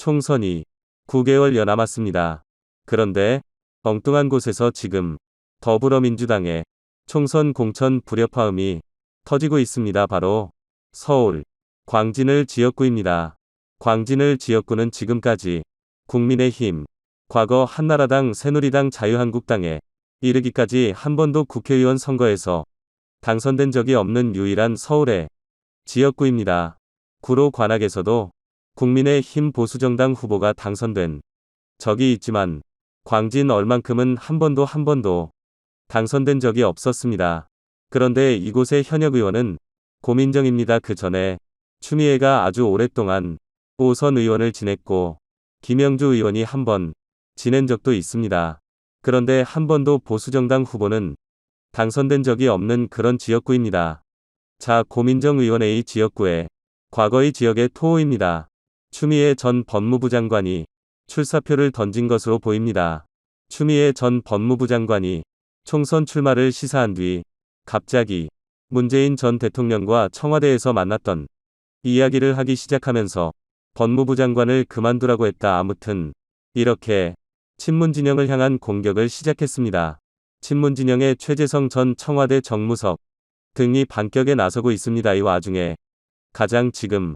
총선이 9개월여 남았습니다. 그런데 엉뚱한 곳에서 지금 더불어민주당의 총선 공천 불협화음이 터지고 있습니다. 바로 서울 광진을 지역구입니다. 광진을 지역구는 지금까지 국민의힘, 과거 한나라당, 새누리당, 자유한국당에 이르기까지 한 번도 국회의원 선거에서 당선된 적이 없는 유일한 서울의 지역구입니다. 구로 관악에서도 국민의힘 보수정당 후보가 당선된 적이 있지만 광진 얼만큼은 한 번도 당선된 적이 없었습니다. 그런데 이곳의 현역 의원은 고민정입니다. 그 전에 추미애가 아주 오랫동안 5선 의원을 지냈고 김영주 의원이 한 번 지낸 적도 있습니다. 그런데 한 번도 보수정당 후보는 당선된 적이 없는 그런 지역구입니다. 자, 고민정 의원의 이 지역구에 과거의 지역의 토호입니다. 추미애 전 법무부 장관이 출사표를 던진 것으로 보입니다. 추미애 전 법무부 장관이 총선 출마를 시사한 뒤 갑자기 문재인 전 대통령과 청와대에서 만났던 이야기를 하기 시작하면서 법무부 장관을 그만두라고 했다. 아무튼 이렇게 친문진영을 향한 공격을 시작했습니다. 친문진영의 최재성 전 청와대 정무석 등이 반격에 나서고 있습니다. 이 와중에 가장 지금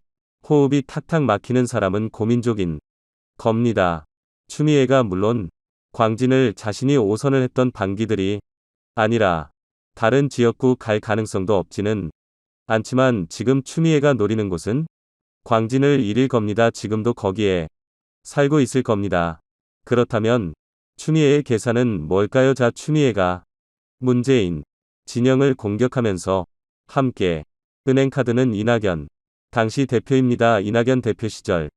호흡이 탁탁 막히는 사람은 고민족인 겁니다. 추미애가 물론 광진을 자신이 5선을 했던 반기들이 아니라 다른 지역구 갈 가능성도 없지는 않지만 지금 추미애가 노리는 곳은 광진을 잃을 겁니다. 지금도 거기에 살고 있을 겁니다. 그렇다면 추미애의 계산은 뭘까요? 자, 추미애가 문재인 진영을 공격하면서 함께 은행카드는 이낙연 당시 대표입니다. 이낙연 대표 시절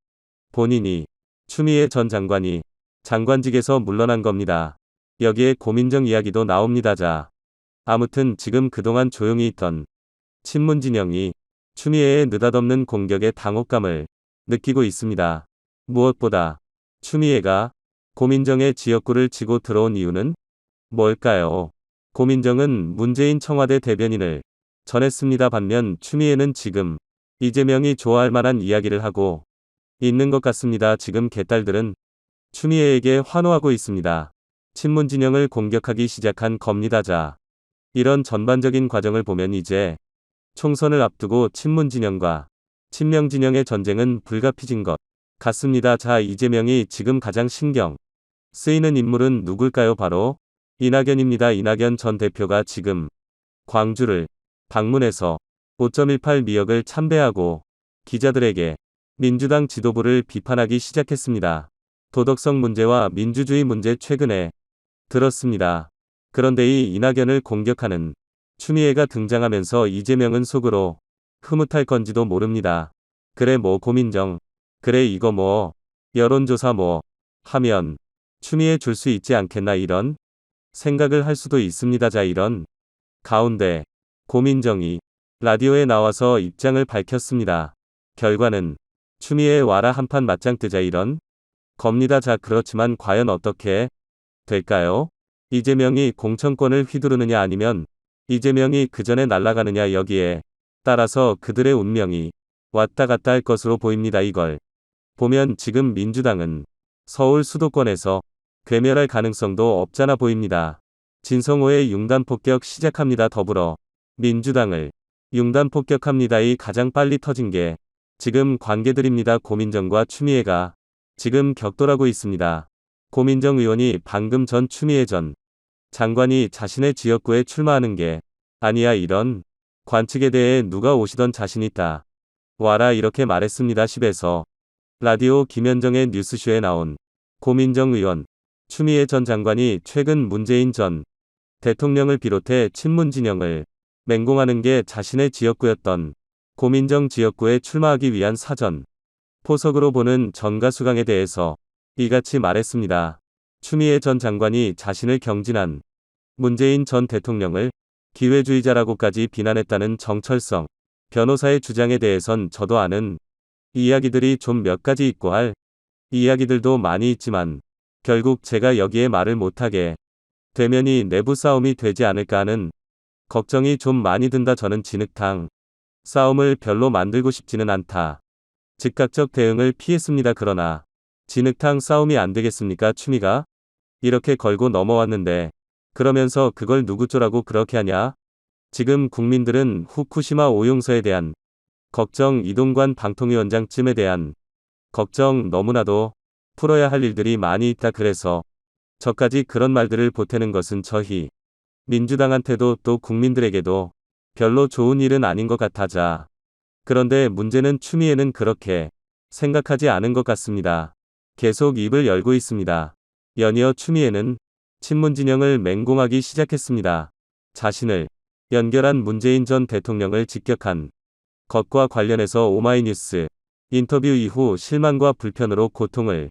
본인이 추미애 전 장관이 장관직에서 물러난 겁니다. 여기에 고민정 이야기도 나옵니다. 자, 아무튼 지금 그동안 조용히 있던 친문진영이 추미애의 느닷없는 공격에 당혹감을 느끼고 있습니다. 무엇보다 추미애가 고민정의 지역구를 치고 들어온 이유는 뭘까요? 고민정은 문재인 청와대 대변인을 전했습니다. 반면 추미애는 지금 이재명이 좋아할 만한 이야기를 하고 있는 것 같습니다. 지금 개딸들은 추미애에게 환호하고 있습니다. 친문진영을 공격하기 시작한 겁니다. 자, 이런 전반적인 과정을 보면 이제 총선을 앞두고 친문진영과 친명진영의 전쟁은 불가피진 것 같습니다. 자, 이재명이 지금 가장 신경 쓰이는 인물은 누굴까요? 바로 이낙연입니다. 이낙연 전 대표가 지금 광주를 방문해서 5.18 미역을 참배하고 기자들에게 민주당 지도부를 비판하기 시작했습니다. 도덕성 문제와 민주주의 문제 최근에 들었습니다. 그런데 이 이낙연을 공격하는 추미애가 등장하면서 이재명은 속으로 흐뭇할 건지도 모릅니다. 그래 뭐 고민정, 그래 이거 뭐 여론조사 뭐 하면 추미애 줄 수 있지 않겠나 이런 생각을 할 수도 있습니다. 자, 이런 가운데 고민정이 라디오에 나와서 입장을 밝혔습니다. 결과는 추미애 와라 한판 맞짱 뜨자 이런 겁니다. 자, 그렇지만 과연 어떻게 될까요? 이재명이 공천권을 휘두르느냐 아니면 이재명이 그 전에 날아가느냐 여기에 따라서 그들의 운명이 왔다 갔다 할 것으로 보입니다. 이걸 보면 지금 민주당은 서울 수도권에서 괴멸할 가능성도 없잖아 보입니다. 진성호의 융단 폭격 시작합니다. 더불어 민주당을 융단 폭격합니다. 이 가장 빨리 터진 게 지금 관계들입니다. 고민정과 추미애가 지금 격돌하고 있습니다. 고민정 의원이 방금 전 추미애 전 장관이 자신의 지역구에 출마하는 게 아니야 이런 관측에 대해 누가 오시던 자신 있다. 와라 이렇게 말했습니다. 10에서 라디오 김현정의 뉴스쇼에 나온 고민정 의원, 추미애 전 장관이 최근 문재인 전 대통령을 비롯해 친문진영을 맹공하는 게 자신의 지역구였던 고민정 지역구에 출마하기 위한 사전 포석으로 보는 전가수강에 대해서 이같이 말했습니다. 추미애 전 장관이 자신을 경진한 문재인 전 대통령을 기회주의자라고까지 비난했다는 정철성 변호사의 주장에 대해선 저도 아는 이야기들이 좀 몇 가지 있고 할 이야기들도 많이 있지만 결국 제가 여기에 말을 못하게 되면이 내부 싸움이 되지 않을까 하는 걱정이 좀 많이 든다. 저는 진흙탕 싸움을 별로 만들고 싶지는 않다. 즉각적 대응을 피했습니다. 그러나 진흙탕 싸움이 안 되겠습니까? 추미가 이렇게 걸고 넘어왔는데 그러면서 그걸 누구 쪼라고 그렇게 하냐? 지금 국민들은 후쿠시마 오용서에 대한 걱정, 이동관 방통위원장쯤에 대한 걱정 너무나도 풀어야 할 일들이 많이 있다. 그래서 저까지 그런 말들을 보태는 것은 저희 민주당한테도 또 국민들에게도 별로 좋은 일은 아닌 것 같아자. 그런데 문제는 추미애는 그렇게 생각하지 않은 것 같습니다. 계속 입을 열고 있습니다. 연이어 추미애는 친문 진영을 맹공하기 시작했습니다. 자신을 연결한 문재인 전 대통령을 직격한 것과 관련해서 오마이뉴스 인터뷰 이후 실망과 불편으로 고통을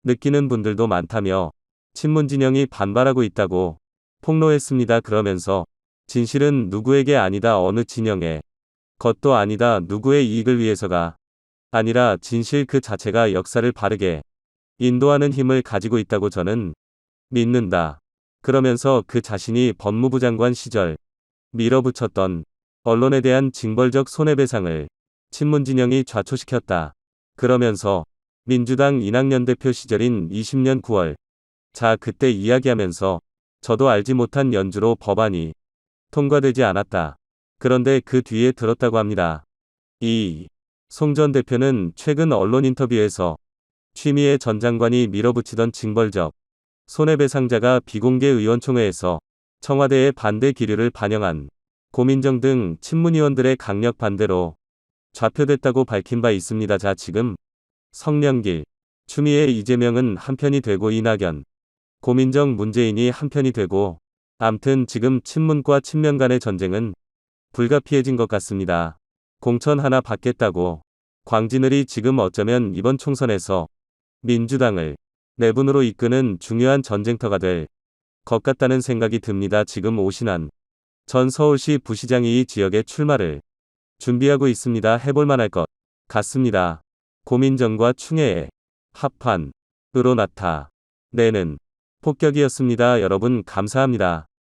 느끼는 분들도 많다며 친문 진영이 반발하고 있다고 폭로했습니다. 그러면서 진실은 누구에게 아니다, 어느 진영의 것도 아니다, 누구의 이익을 위해서가 아니라 진실 그 자체가 역사를 바르게 인도하는 힘을 가지고 있다고 저는 믿는다. 그러면서 그 자신이 법무부 장관 시절 밀어붙였던 언론에 대한 징벌적 손해배상을 친문 진영이 좌초시켰다. 그러면서 민주당 이낙연 대표 시절인 20년 9월 자 그때 이야기하면서 저도 알지 못한 연주로 법안이 통과되지 않았다. 그런데 그 뒤에 들었다고 합니다. 송 전 대표는 최근 언론 인터뷰에서 추미애 전 장관이 밀어붙이던 징벌적 손해배상자가 비공개 의원총회에서 청와대의 반대 기류를 반영한 고민정 등 친문의원들의 강력 반대로 좌표됐다고 밝힌 바 있습니다. 자 지금 성명길, 추미애 이재명은 한편이 되고 이낙연, 고민정 문재인이 한편이 되고 암튼 지금 친문과 친명 간의 전쟁은 불가피해진 것 같습니다. 공천 하나 받겠다고 광진을이 지금 어쩌면 이번 총선에서 민주당을 내분으로 이끄는 중요한 전쟁터가 될 것 같다는 생각이 듭니다. 지금 오신환 전 서울시 부시장이 이 지역에 출마를 준비하고 있습니다. 해볼만할 것 같습니다. 고민정과 추미애의 합판으로 나타내는 폭격이었습니다. 여러분 감사합니다.